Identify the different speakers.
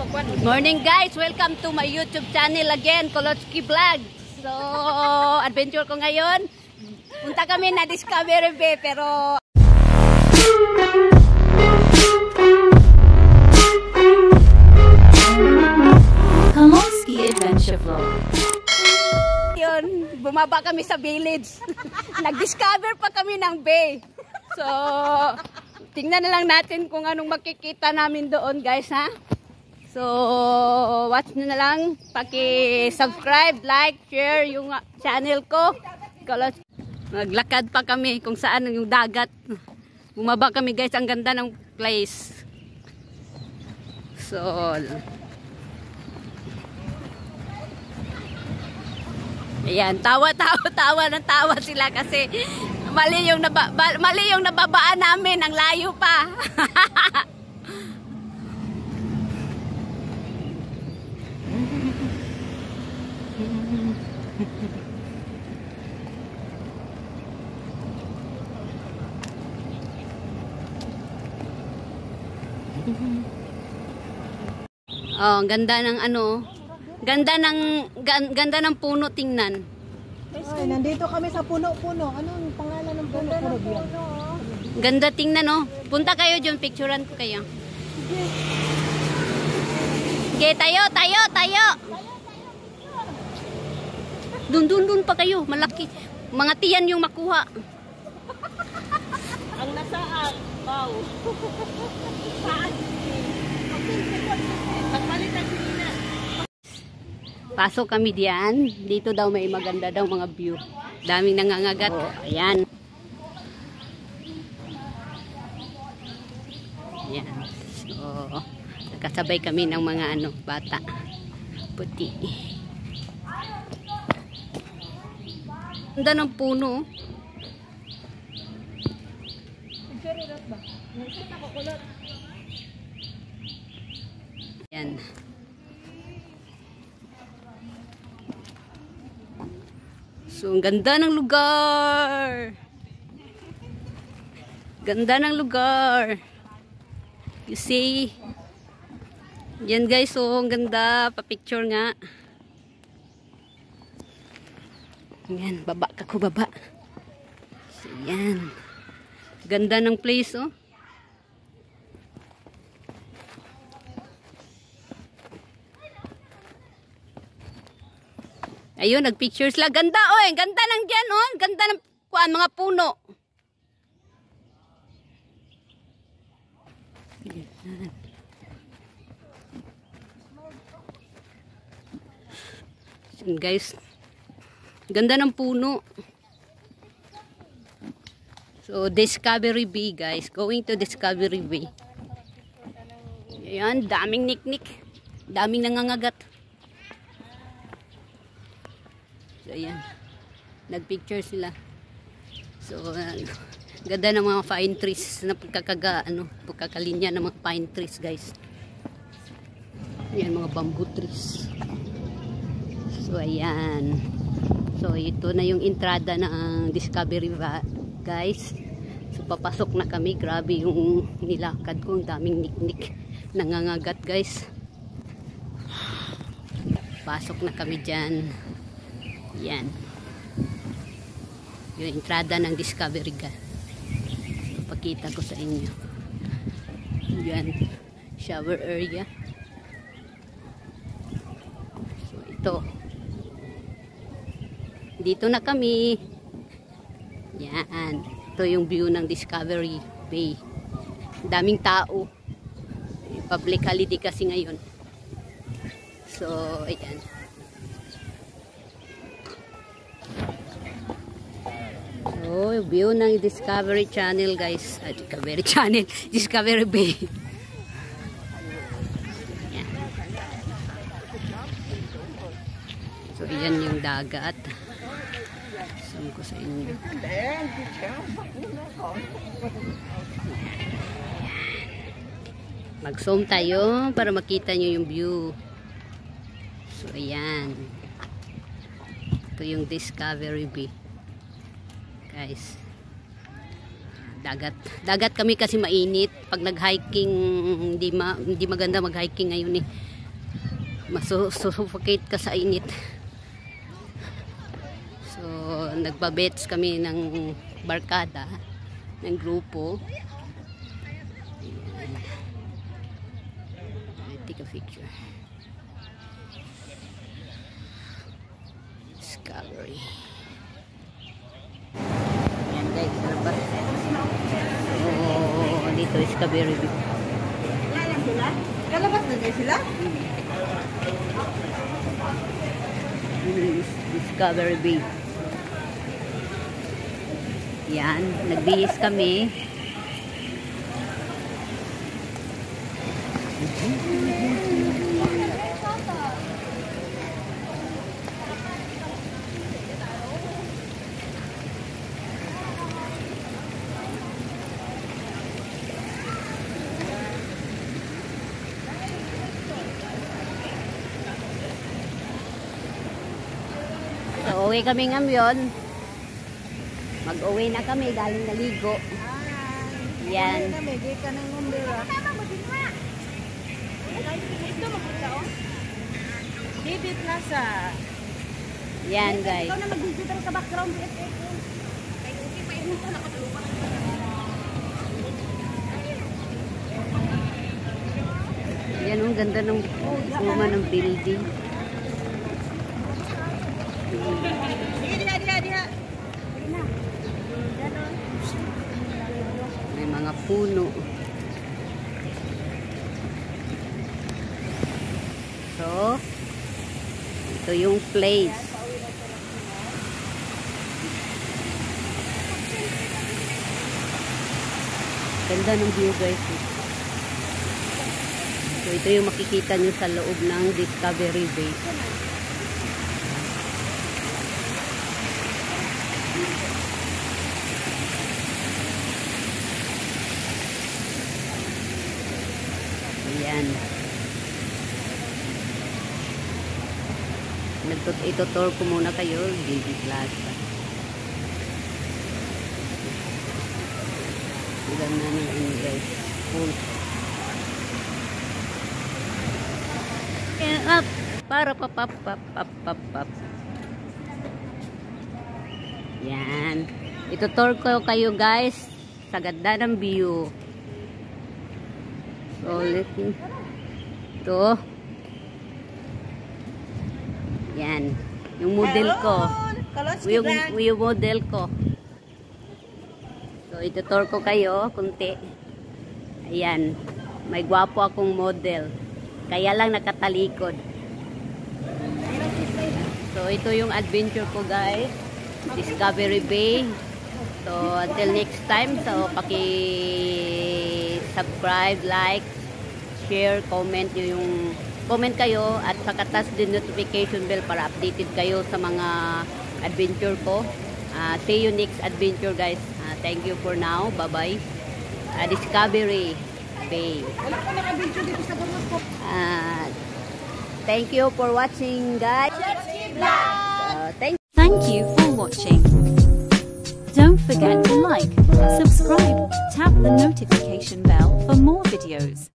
Speaker 1: Morning guys, welcome to my YouTube channel again, Kolotsky Vlog. So, adventure ko ngayon. Punta kami na Discovery Bay pero
Speaker 2: Kolotsky Adventure Vlog.
Speaker 1: yun, bumaba kami sa village. Nag-discover pa kami ng bay. So, tingnan na lang natin kung anong makikita namin doon guys ha. So, watch nyo na lang. Paki-subscribe, like, share yung channel ko. Naglakad pa kami kung saan yung dagat. Bumaba kami guys. Ang ganda ng place. So, ayan. Tawa sila kasi mali yung nababaan namin. Ang layo pa. Oh, ganda ng ano. Ganda ng puno tingnan.
Speaker 3: Ay, nandito kami sa puno-puno. Anong pangalan ng puno?
Speaker 1: Ganda tingnan oh. Punta kayo diyan, picturean ko kayo. Okay, tayo. Dun pa kayo, malaki. Mga tiyan yung makuha.
Speaker 3: Ang nasaan? Wow.
Speaker 1: Pasok kami diyan. Dito daw may maganda daw mga view. Daming nangangagat. Oh, ayan. Ayan. So, nakasabay kami ng mga bata. Puti. Ganda ng puno. Ayan. So, ang ganda ng lugar. Ganda ng lugar. You see? Yan guys, so ang ganda. Pa-picture nga. Yan, baba. So, yan. Ganda ng place, oh. Ayun, nagpicture sila. Ganda, oh. Ganda ng dyan, oh. Ganda ng mga puno. So, guys, ganda ng puno. So, Discovery Bay, guys. Going to Discovery Bay. Ayan, daming niknik. Daming nangangagat. So, ayan. Nagpicture sila. So, ganda ng mga pine trees na pagkakalinya ng mga pine trees, guys. Ayan, mga bamboo trees. So, ayan. So, ito na yung entrada ng Discovery, guys. So, papasok na kami. Grabe yung nilakad ko. Ang daming niknik. Nangangagat, guys. Pasok na kami dyan. Yan. Yung entrada ng Discovery Bay. So, pakita ko sa inyo. Yan. Shower area. So, ito. Dito na kami. Yan. Ito yung view ng Discovery Bay. Daming tao. Public holiday kasi ngayon. So, ayan. So, view ng Discovery Channel, guys. Discovery Channel. Discovery Bay. Ayan. So, ayan yung dagat. Zoom ko sa inyo. Mag-zoom tayo para makita nyo yung view. So, ayan. Ito yung Discovery Bay. Guys. Dagat kami kasi mainit. Pag nag-hiking, hindi maganda mag-hiking ngayon eh. Masusuffocate ka sa init. So, nagbabets kami ng barkada, ng grupo. Ayan. Take a picture. Discovery. Ayan guys, labas. So, dito Discovery.
Speaker 3: Kalabas na din sila?
Speaker 1: Discovery Bay. Yan, nagbihis kami. So, uwi kami ngayon. Mag-uwi na kami, galing naligo. Yan.
Speaker 3: Kami, di ka ng umbira.
Speaker 4: Ito makita oh. David nasa.
Speaker 1: Yan guys.
Speaker 4: Ikaw na mag-digital sa background.
Speaker 1: Yan ang ganda ng luma ng building.
Speaker 4: Diha.
Speaker 1: May mga puno. So, ito yung place. Ganda ng view guys. So, ito yung makikita nyo sa loob ng Discovery Bay. Ayan. Ito-tour ko muna kayo, JB Plaza. Ganda ng ano guys. Full. And up. Para pap. Yan. Ito-tour ko kayo guys sa ganda ng view. So, ito. Yan. Yung model ko. Yung model ko. So, ito-tour ko kayo kunti. Ayan. May gwapo akong model. Kaya lang nakatalikod. So, ito yung adventure ko guys. Discovery Bay. So, until next time. So, paki-subscribe, like, share, comment nyo yung comment kayo at pakatas din notification bell para updated kayo sa mga adventure ko. See you next adventure guys. Thank you for now. Bye-bye. Discovery Bay. Thank you for watching guys.
Speaker 2: Thank you for watching. Don't forget to like, subscribe, tap the notification bell for more videos.